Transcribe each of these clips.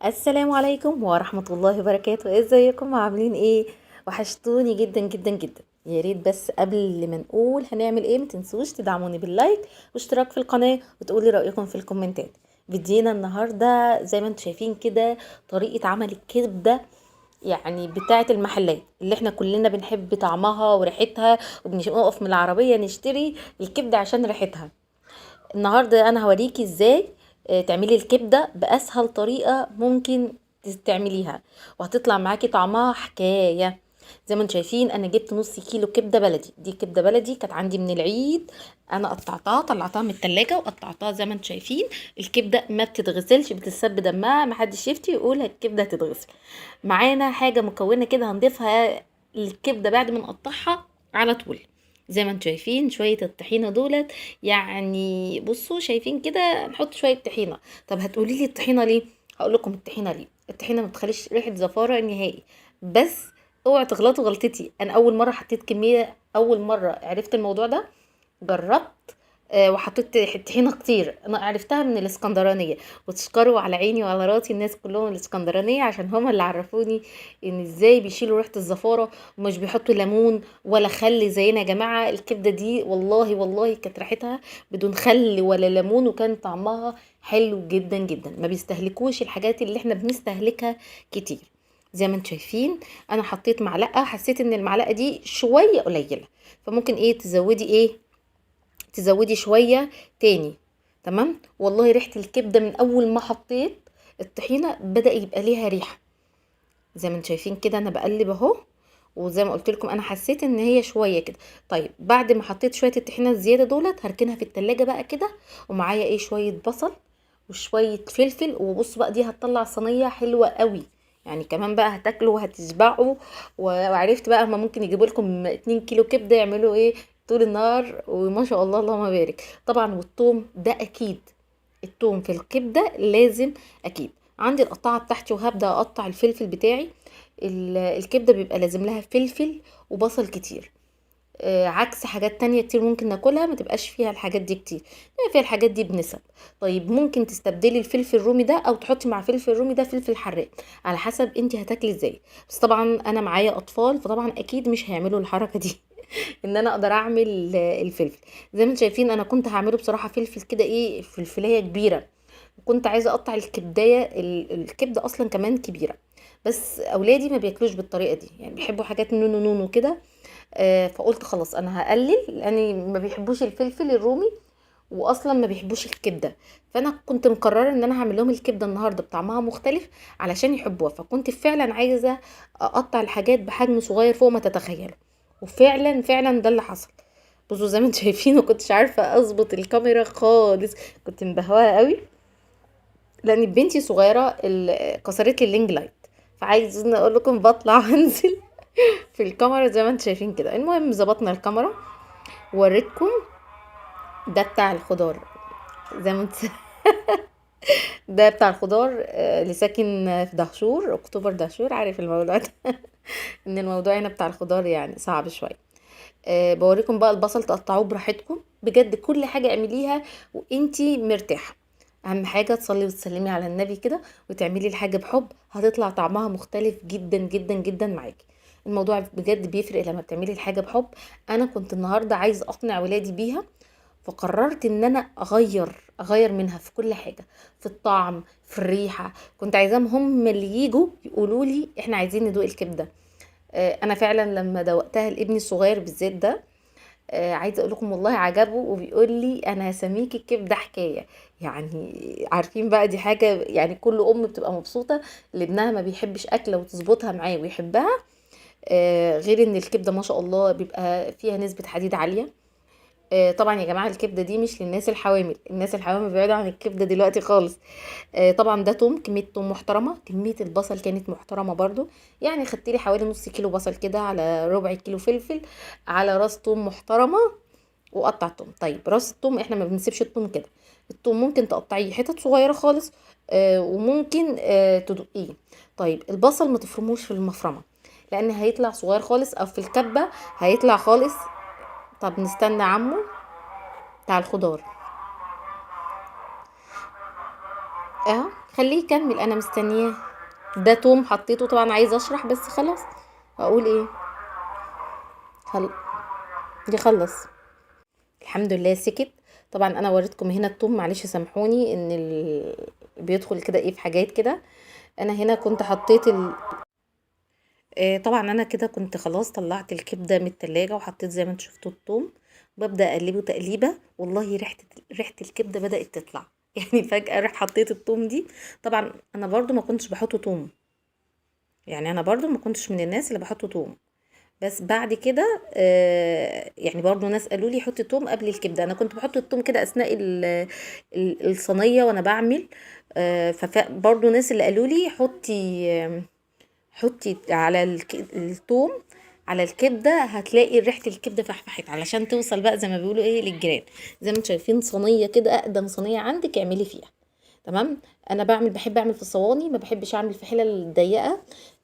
السلام عليكم ورحمة الله وبركاته. ازيكم عاملين ايه؟ وحشتوني جدا جدا جدا. يا ريت بس قبل ما نقول هنعمل ايه متنسوش تدعموني باللايك واشتراك في القناة وتقولي رأيكم في الكومنتات. فيديونا النهاردة زي ما انتم شايفين كده طريقة عمل الكبدة، يعني بتاعة المحلات اللي احنا كلنا بنحب طعمها وريحتها وبنقف من العربية نشتري الكبدة عشان ريحتها. النهارده انا هوريكي ازاي تعملي الكبده باسهل طريقه ممكن تعمليها، وهتطلع معاكي طعمها حكايه. زي ما انتم شايفين انا جبت نص كيلو كبده بلدي، دي كبده بلدي كانت عندي من العيد. انا قطعتها طلعتها من التلاجة وقطعتها زي ما انتم شايفين. الكبده ما بتتغسلش، بتتسب دمها، محدش يفتي يقول الكبده هتتغسل. معانا حاجه مكونه كده هنضيفها الكبده بعد ما نقطعها على طول. زي ما انتم شايفين شويه الطحينه دولت، يعني بصوا شايفين كده نحط شويه طحينه. طب هتقولي لي الطحينه ليه؟ هقول لكم الطحينه ليه. الطحينه ما بتخليش ريحه زفاره نهائي، بس اوعوا تغلطوا غلطتي. انا اول مره حطيت كميه، اول مره عرفت الموضوع ده جربت وحطيت طحينه كتير. انا عرفتها من الاسكندرانيه، وتشكروا على عيني وعلى راسي الناس كلهم الاسكندرانيه عشان هما اللي عرفوني ان ازاي بيشيلوا ريحه الزفاره ومش بيحطوا ليمون ولا خل زينا. يا جماعه الكبده دي والله والله كانت ريحتها بدون خل ولا ليمون، وكان طعمها حلو جدا جدا. ما بيستهلكوش الحاجات اللي احنا بنستهلكها كتير. زي ما انتم شايفين انا حطيت معلقه، حسيت ان المعلقه دي شويه قليله، فممكن ايه تزودي تزودي شويه تاني. تمام. والله ريحه الكبده من اول ما حطيت الطحينه بدأ يبقى ليها ريحه. زي ما انتم شايفين كده انا بقلب اهو، وزي ما قلت لكم انا حسيت ان هي شويه كده. طيب بعد ما حطيت شويه الطحينه الزياده دولت هركنها في التلاجة بقى كده، ومعايا شويه بصل وشويه فلفل. وبصوا بقى دي هتطلع صينيه حلوه قوي، يعني كمان بقى هتاكلوا وهتشبعوا. وعرفت بقى هما ممكن يجيبوا لكم 2 كيلو كبده يعملوا ايه طول النهار، وما شاء الله اللهم بارك. طبعا والثوم ده اكيد، الثوم في الكبده لازم اكيد. عندي القطاعه بتاعتي وهبدا اقطع الفلفل بتاعي. الكبده بيبقى لازم لها فلفل وبصل كتير، عكس حاجات تانية كتير ممكن ناكلها ما تبقاش فيها الحاجات دي كتير، فيها الحاجات دي بنسب. طيب ممكن تستبدلي الفلفل الرومي ده او تحطي مع فلفل الرومي ده فلفل حراق على حسب انت هتاكلي ازاي. بس طبعا انا معايا اطفال فطبعا اكيد مش هيعملوا الحركه دي ان انا اقدر اعمل الفلفل. زي ما انتم شايفين انا كنت هعمله بصراحه فلفل كده فلفلايه كبيره. كنت عايزه اقطع الكبدايه، الكبده اصلا كمان كبيره، بس اولادي ما بياكلوش بالطريقه دي، يعني بيحبوا حاجات نونو نونو كده. فقلت خلاص انا هقلل لان ما بيحبوش الفلفل الرومي، واصلا ما بيحبوش الكبده. فانا كنت مقرره ان انا هعمل لهم الكبده النهارده بطعمها مختلف علشان يحبوها، فكنت فعلا عايزه اقطع الحاجات بحجم صغير فوق ما تتخيلوا. وفعلا فعلا ده اللي حصل. بصوا زي ما انتم شايفين ما كنتش عارفه اظبط الكاميرا خالص، كنت مبهواه قوي لان بنتي صغيره كسرت لي اللينج لايت. فعايز اقول لكم بطلع وانزل في الكاميرا زي ما انتم شايفين كده. المهم ظبطنا الكاميرا ووريتكم. ده بتاع الخضار زي ما انت ده بتاع الخضار اللي ساكن في دهشور اكتوبر دهشور، عارف الموضوع ده ان الموضوع هنا بتاع الخضار يعني صعب شويه. بوريكم بقى البصل تقطعوه براحتكم بجد، كل حاجه اعمليها وانتي مرتاحه. اهم حاجه تصلي وتسلمي على النبي كده وتعملي الحاجه بحب، هتطلع طعمها مختلف جدا جدا جدا معاكي. الموضوع بجد بيفرق لما بتعملي الحاجه بحب. انا كنت النهارده عايز اقنع ولادي بيها، فقررت ان انا اغير منها في كل حاجه، في الطعم في الريحه. كنت عايزاهم هم اللي يجوا يقولوا لي احنا عايزين ندوق الكبده. انا فعلا لما دوقتها لابني الصغير بالذات ده، عايزه اقول لكم والله عجبه وبيقول لي انا هسميكي الكبده حكايه. يعني عارفين بقى دي حاجه، يعني كل ام بتبقى مبسوطه اللي ابنها ما بيحبش اكله وتظبطها معاه ويحبها. غير ان الكبده ما شاء الله بيبقى فيها نسبه حديد عاليه. طبعا يا جماعه الكبده دي مش للناس الحوامل، الناس الحوامل بيبعدوا عن الكبده دلوقتي خالص. طبعا ده توم، كميه توم محترمه، كميه البصل كانت محترمه برضو. يعني خدت لي حوالي نص كيلو بصل كده على ربع كيلو فلفل على راس توم محترمه، وقطع توم. طيب راس التوم احنا ما بنسيبش التوم كده، التوم ممكن تقطعيه حتت صغيره خالص، وممكن تدقيه. طيب البصل ما تفرموش في المفرمه لان هيطلع صغير خالص، او في الكبه هيطلع خالص. طب نستنى عمو بتاع الخضار. اهو خليه يكمل، انا مستنياه. ده توم حطيته طبعا، عايزه اشرح بس خلاص. اقول ايه؟ خل... يخلص. الحمد لله سكت. طبعا انا وريتكم هنا التوم، معلش سامحوني ان بيدخل كده ايه في حاجات كده. انا هنا كنت حطيت طبعا انا كده كنت خلاص طلعت الكبده من التلاجة وحطيت زي ما انتم شفتوا الثوم. ببدا اقلبه تقليبه، والله ريحه الكبده بدات تطلع يعني فجاه رح حطيت الثوم دي. طبعا انا برضو ما كنتش بحط ثوم، يعني انا برضو ما كنتش من الناس اللي بحط ثوم. بس بعد كده يعني برضو ناس قالوا لي حطي توم قبل الكبده، انا كنت بحط التوم كده اثناء الصينيه وانا بعمل. برضو ناس اللي قالوا لي حطي على التوم على الكبده، هتلاقي ريحه الكبده فحفحت، علشان توصل بقى زي ما بيقولوا ايه للجيران. زي ما انتم شايفين صينيه كده، اقدم صينيه عندك اعملي فيها. تمام. انا بحب اعمل في الصواني، ما بحبش اعمل في حلل الضيقه.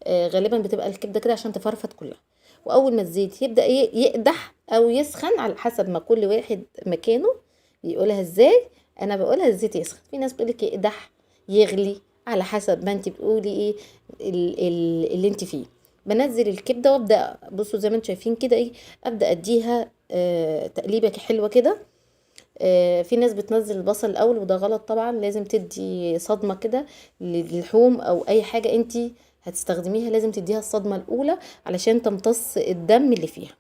غالبا بتبقى الكبده كده عشان تفرفت كلها. واول ما الزيت يبدا ايه يقدح او يسخن، على حسب ما كل واحد مكانه بيقولها ازاي. انا بقولها الزيت يسخن، في ناس بتقولك يقدح، يغلي، على حسب ما انت بتقولي ايه اللي انت فيه. بنزل الكبده وابدا، بصوا زي ما انتم شايفين كده ايه، ابدا اديها تقليبه حلوه كده. في ناس بتنزل البصل الاول، وده غلط طبعا، لازم تدي صدمه كده للحوم او اي حاجه انتي هتستخدميها، لازم تديها الصدمه الاولى علشان تمتص الدم اللي فيها.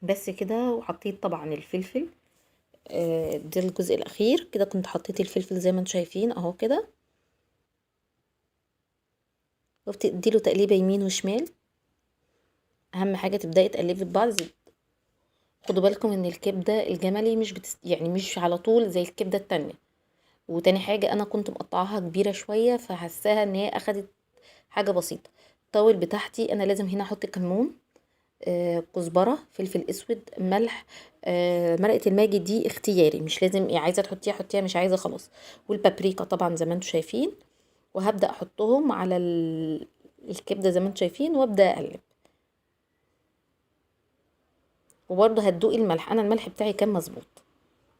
بس كده. وحطيت طبعا الفلفل. ده الجزء الاخير كده، كنت حطيت الفلفل زي ما انتم شايفين اهو كده، وبتديله تقليبه يمين وشمال. اهم حاجه تبداي تقلبي في بعض. خدوا بالكم ان الكبده الجملي يعني مش على طول زي الكبده التانية. وتاني حاجة انا كنت مقطعاها كبيرة شوية، فحساها ان هي اخدت حاجة بسيطة. الطاول بتاعتي انا لازم هنا احط كمون، كزبرة، فلفل اسود، ملح. مرقة الماجي دي اختياري، مش لازم عايزة تحطيها حطيها، مش عايزة خلاص. والبابريكا طبعا زي ما انتم شايفين. وهبدأ احطهم على الكبدة زي ما انتم شايفين، وابدأ اقلب. وبرضه هتدوقي الملح، انا الملح بتاعي كان مظبوط.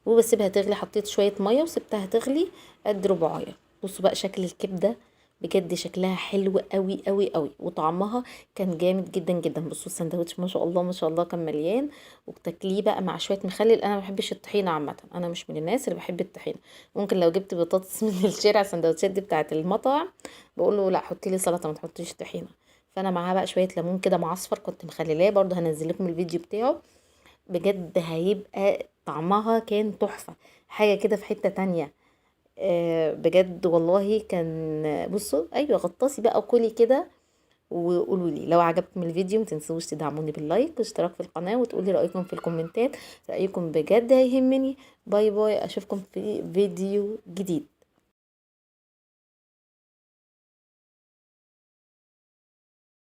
وبسيبها تغلي، حطيت شوية مية وسبتها تغلي قد ربعاية. بصوا بقى شكل الكبدة، بجد شكلها حلو قوي قوي قوي، وطعمها كان جامد جدا جدا. بصوا السندوتش ما شاء الله ما شاء الله كان مليان. وتاكليه بقى مع شويه مخلل. انا ما بحبش الطحينه عامه، انا مش من الناس اللي بحب الطحينه. ممكن لو جبت بطاطس من الشارع، السندوتشات دي بتاعه المطاعم، بقول له لا حطي لي سلطه ما تحطيش طحينه. فانا معاها بقى شويه ليمون كده معصفر، كنت مخللاه برضه، هنزل لكم الفيديو بتاعه. بجد هيبقى طعمها كان تحفة، حاجة كده في حتة تانية. بجد والله كان. بصوا ايوه غطاسي بقى وكلي كده. وقولوا لي لو عجبكم الفيديو، متنسوش تدعموني باللايك واشتراك في القناة، وتقولي رأيكم في الكومنتات. رأيكم بجد هيهمني. باي باي، اشوفكم في فيديو جديد.